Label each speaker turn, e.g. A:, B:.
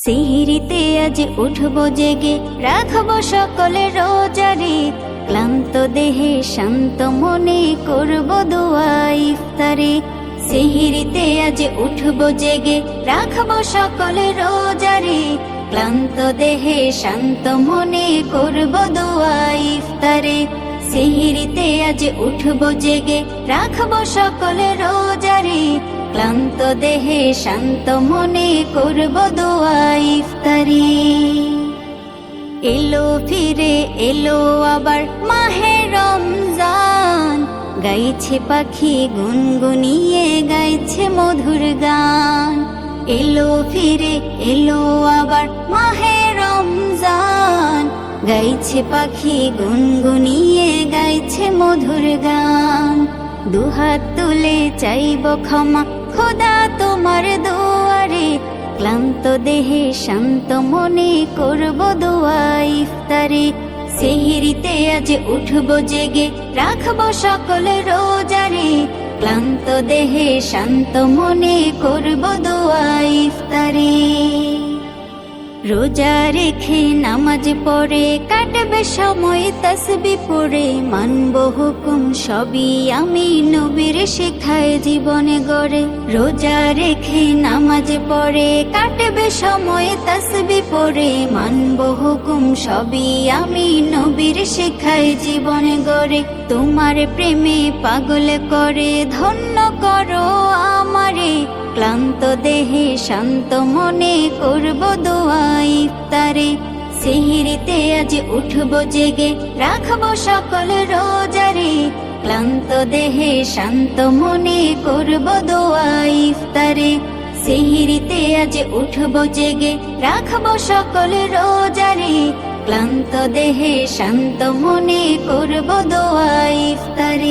A: সিহিরিতে আজ উঠবো জেগে, রাখবো সকলে রোজারে। ক্লান্ত দেহে শান্ত মনে করব দোয়া ইফতারে। সিহিরিতে আজ উঠবো জেগে, রাখবো সকলে রোজারে। ক্লান্ত দেহে শান্ত মনে করব দোয়া ইফতারে। সিহিরিতে আজ উঠবো জেগে, রাখবো সকলে রোজারে। ক্লান্ত দেহে শান্ত মনে করব দোয়া ইফতারি। এলো ফিরে এলো আবার মাহে রমজান, গাইছে পাখি গুনগুনিয়ে গাইছে মধুর গান। এলো ফিরে এলো আবার মাহে রমজান, গাইছে পাখি গুনগুনিয়ে গাইছে মধুর গান। দুহাত তুলে চাইব ক্ষমা খোদা তোমার দুয়ারে। ক্লান্ত দেহে শান্ত মনে করব দোয়া ইফতারে। সিহিরিতে আজ উঠবো জেগে, রাখবো সকলে রোজারে। ক্লান্ত দেহে শান্ত মনে করব দোয়া ইফতারে। রোজা রেখে নামাজ পড়ে কাটবে সময় তাসবি পড়ে। মানব হুকুম সবই আমি নবীর শেখায় জীবনে গড়ে। রোজা রেখে নামাজ পড়ে কাটবে সময় তাসবি পড়ে। মানব হুকুম সবই আমি নবীর শেখায় জীবনে গড়ে। তোমার প্রেমে পাগল করে ধন্য করো আমারে। ক্লান্ত দেহে শান্ত মনে করব দোয়া ইফতারে। সিহিরিতে আজ উঠবো জেগে, রাখবো সকল রোজারে। ক্লান্ত দেহে শান্ত মনে করব দোয়া ইফতারে। সিহিরিতে আজ উঠবো জেগে, রাখবো সকল রোজারে। ক্লান্ত দেহে শান্ত মনে করব দোয়া ইফতারে।